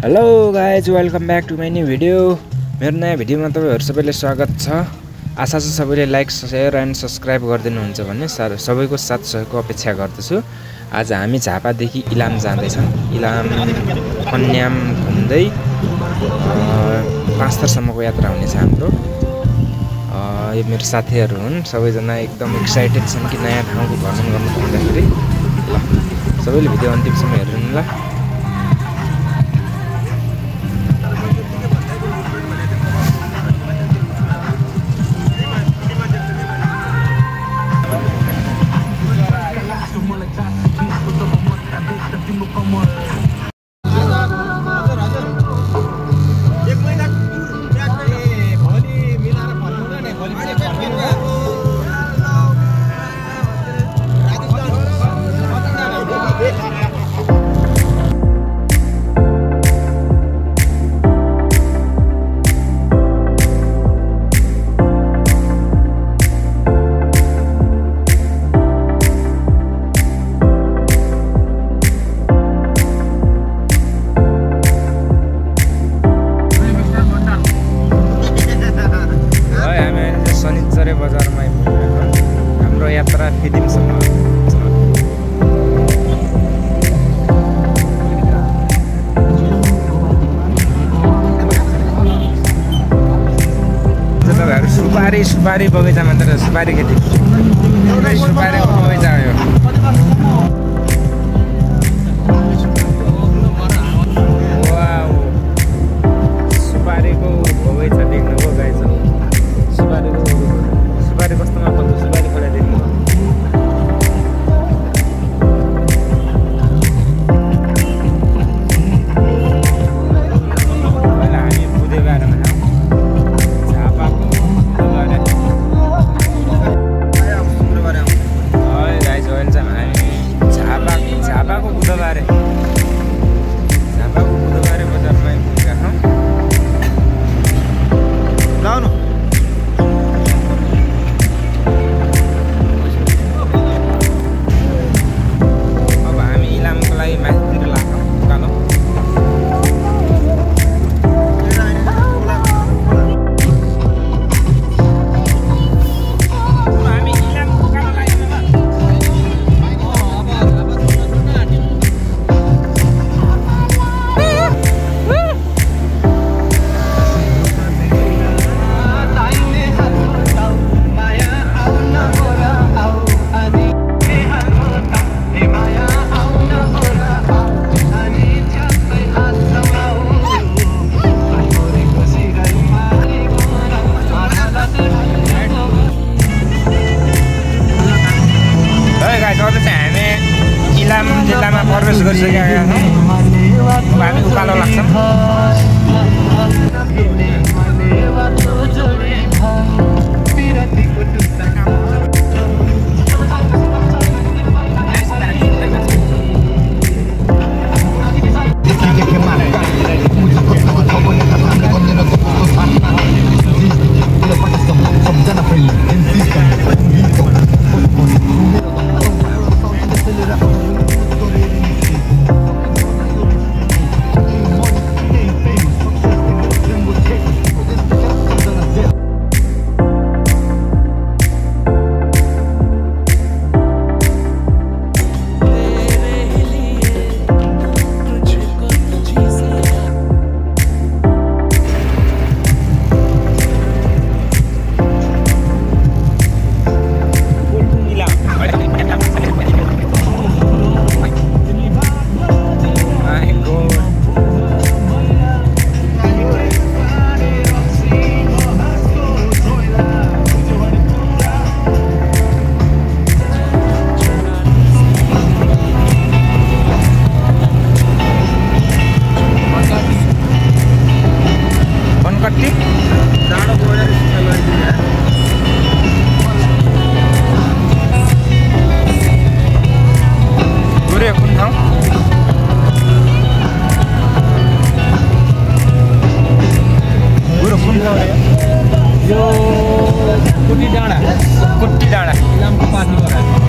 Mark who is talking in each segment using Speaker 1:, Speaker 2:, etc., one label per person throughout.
Speaker 1: Hello guys, welcome back to my new video. मेरो नयाँ भिडियोमा तपाईहरु सबैले स्वागत छ। आशा छ सबैले लाइक, शेयर एन्ड सब्स्क्राइब गरिदिनुहुन्छ भन्ने सबैको साथ सहयोगको अपेक्षा गर्दछु। आज हामी झापादेखि इलाम जाँदैछौँ। इलाम कन्याम घुम्दै पाँचथरसम्मको यात्रा हुनेछ हाम्रो। यो मेरो साथीहरू हुन्, सबैजना एकदम एक्साइटेड छन् कि नयाँ ठाउँको भ्रमण गर्नु पाउँदाखेरि। ल सबैले भिडियो अन्तिमसम्म हेर्नु ल। हाम्रो यात्रा फिदिमसम्म सुपारी बगैँचामा त सुपारी खेती सुपारीको बगैँचा हो। सुपारीको बगैँचा देख्नुभयो गाइज। सुपारी कस्तोमा फल्छ, सुपारी खोला देख्नु। पहिला हामी बुधे बारेमा झापाको गाइज अहिले चाहिँ हामी झापाको बुधबारे बजारमा पुगेका छौँ। लाउनु माथितिर लाग्छौँ उकालो। हामी इलामको उकालो लाग्यौँ ल। इलाम जिल्लामा प्रवेश गरिसकेका छौँ। अब हामी उकालो लाग्छौँ।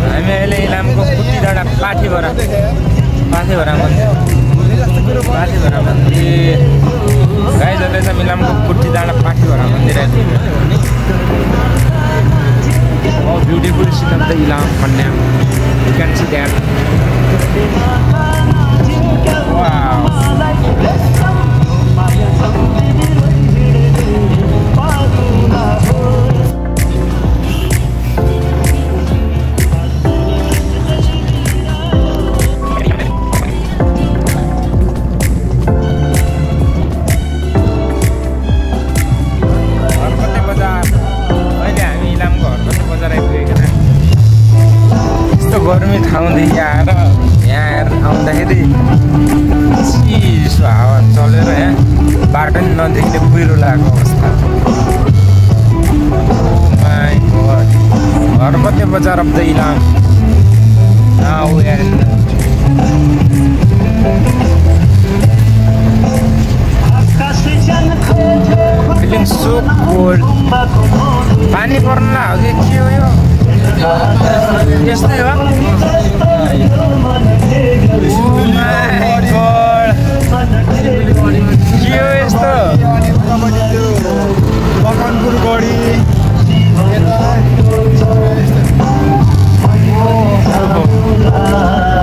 Speaker 1: हामी अहिले इलामको कुट्टी डाँडा पाठीभरा मन्दिर पाठीभरा मन्दिर गाइज अहिले चाहिँ इलामको फुर्ती डाँडा पाठीभरा मन्दिर beautiful scene of the Ilam Kanyam you can see that गर्मी ठाउँदेखि आएर यहाँ आउँदाखेरि चिसो हावा चलेर यहाँ बाटो नि नदेख्ने कुहिरो लागेको अवस्था हरपते बजार of the Ilam feeling so cold पानी पर्न हो कि के हो यो यस्तै हो के हो यस्तो मकनपुर गढी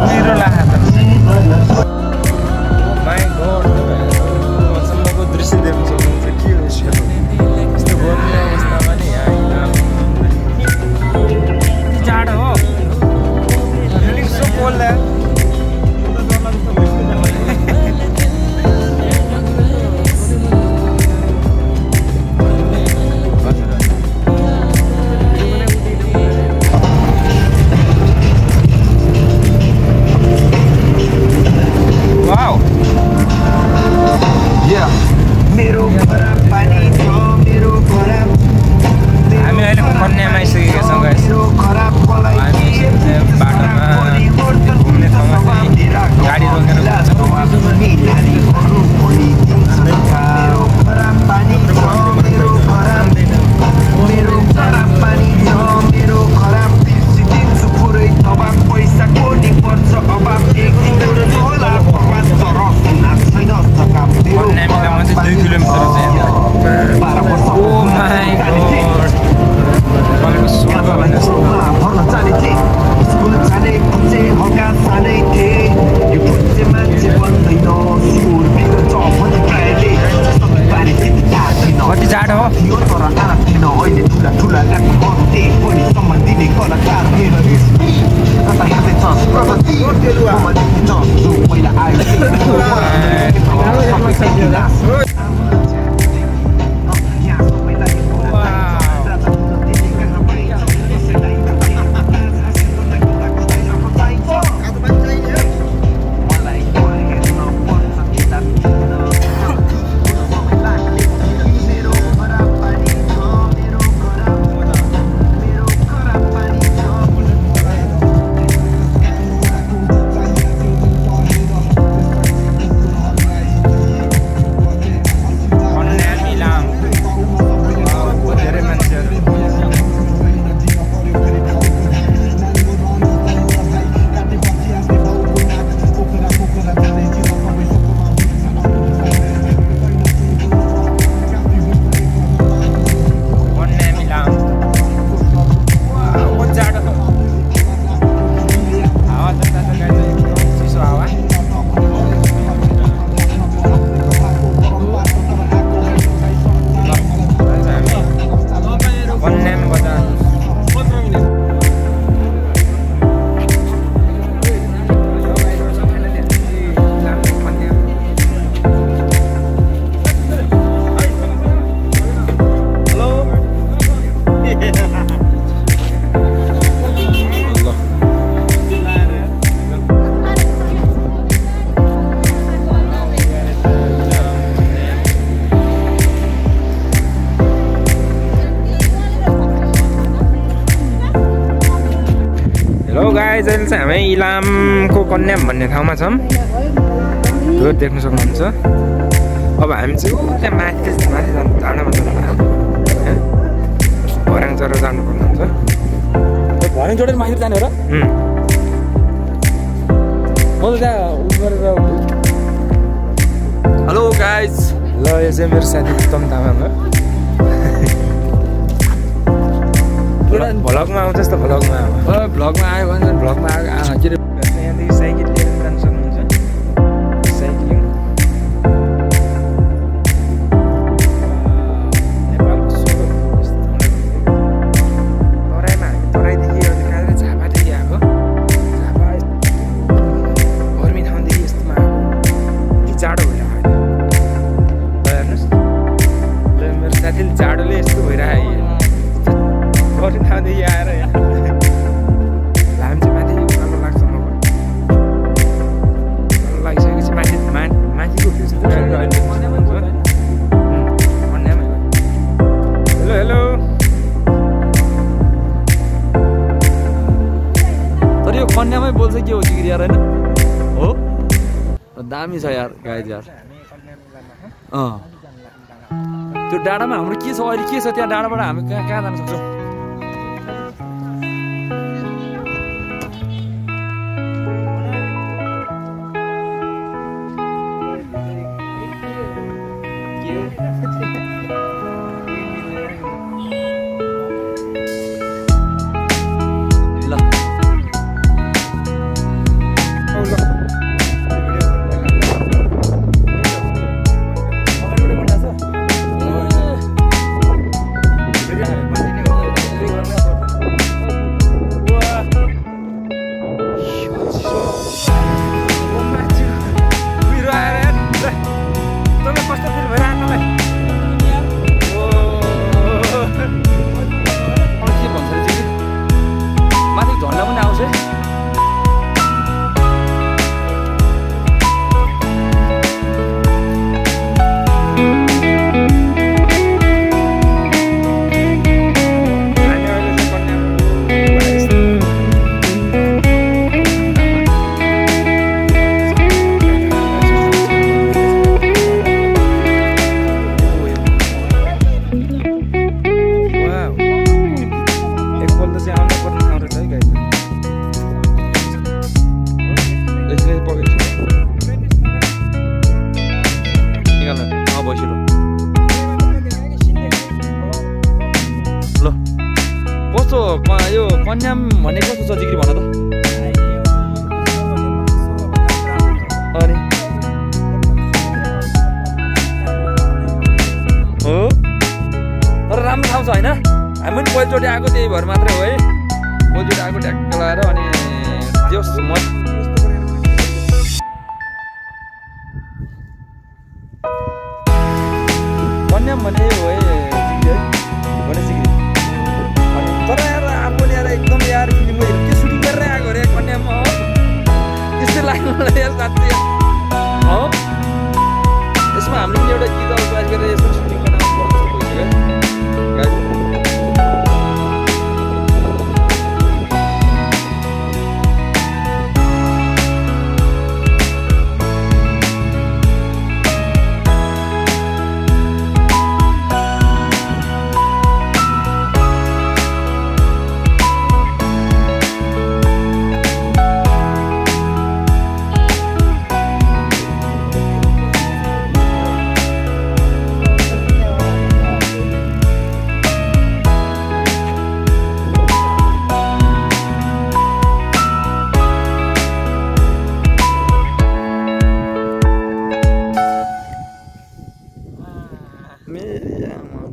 Speaker 1: मेरो लाग्छ मसल्लाको दृश्य देख्न सक्नुहुन्छ के हो यस्तो गर्मी अवस्थामा नि यहाँ जाडो हो फिलिङ सो कोल्ड हामी अहिले कन्यामा आइसकेका छौँ गाइस हामी बाटोमा घुम्ने ठाउँमा चाहिँ गाडी रोकेर कन्यामीमा चाहिँ 2 किलोमिटर चाहिँ ओ माई गॉड भनेको स्वर्ग भने जस्तो कति जाडो हो गाइज अहिले चाहिँ हामी इलामको कन्याम भन्ने ठाउँमा छौँ यो देख्न सक्नुहुन्छ अब हामी चाहिँ त्यहाँ माथि जाँडामा जानु भर्याङ चढेर जानुपर्ने हुन्छ भर्याङ चढेर माथि जाने हो र म त त्यहाँ उ गरेर
Speaker 2: हेलो गाइज
Speaker 1: ल यो चाहिँ मेरो साथी उत्तम तामाङ हो भ्लगमा आउँछ जस्तो भ्लगमा
Speaker 2: भ्लगमा आयो भने भ्लगमा आयो के अरे
Speaker 1: यहाँदेखि साइकल लिएर जान सक्नुहुन्छ साइक्लिङ नेपालको सोलो तराईमा हामी तराईदेखि कहाँनिर झापादेखि आएको झापा गर्मी ठाउँदेखि यस्तोमा आएको कि जाडो भइरहेको हेर्नुहोस् मेरो साथीले जाडोले यस्तो भइरहेको गर्मी ठाउँदेखि आएर यहाँ लाम चाहिँ माथि उकालो लाग्छ मलाई उकालो लागिसकेपछि माथिको भ्यू चाहिँ हेलो हेलो
Speaker 2: तर यो कन्यामै बोल्छ के हो जिगिरी यार होइन हो दामी छ यार गाइज यार त्यो डाँडामा हाम्रो के छ अहिले के छ त्यहाँ डाँडाबाट हामी कहाँ जान सक्छौँ यो कन्याम भन्ने कस्तो छ जिग्री भन त अनि हो तर राम्रो ठाउँ छ होइन हामी पनि पहिलोचोटि आएको त्यही भएर मात्रै हो है पहिलोचोटि आएको ट्याक्क लगाएर अनि जोस् कन्याम भन्ने हो है तर यार आफूले यार एकदम यार फिल्म के सुटिङ गरेर आएको अरे कन्यामा हो त्यस्तै लाग्यो मलाई यार साँच्चै हो यसमा हामीले पनि एउटा गीत चोइस गरेर यसमा सुटिङ गर्न पर्छ भइसक्यो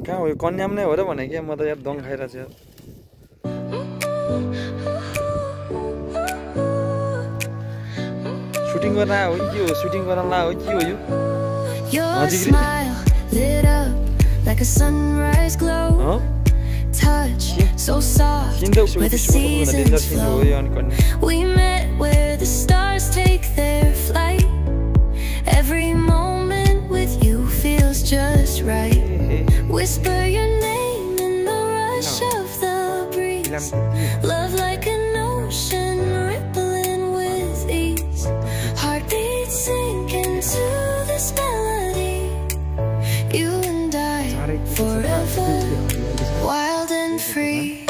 Speaker 2: कहाँ हो यो कन्याम नै हो र भने क्या म त यार दङ खाइरहेको छु सुटिङ गर्न आयो हो के हो सुटिङ गर्न लाग्यो हो के हो यो
Speaker 3: Whisper your name in the rush of the breeze. Love like an ocean rippling with ease. Heartbeats sink into this melody. You and I forever, wild and free.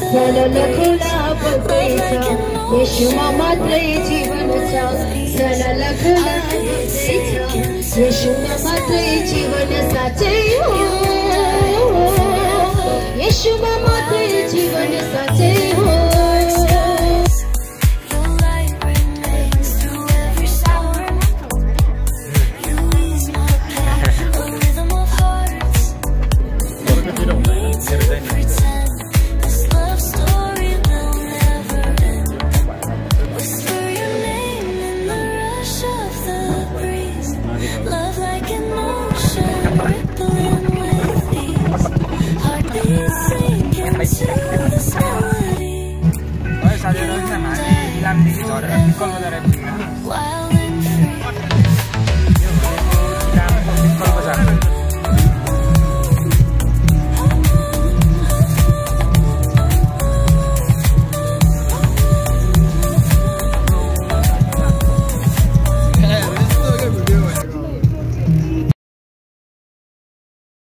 Speaker 4: सरल खुला बग्दैछ येशूमा मात्रै जीवन छ सरल खुला बग्दैछ येशूमा मात्रै जीवन साँच्चै हो येशूमा मात्रै जीवन साँच्चै हो
Speaker 3: While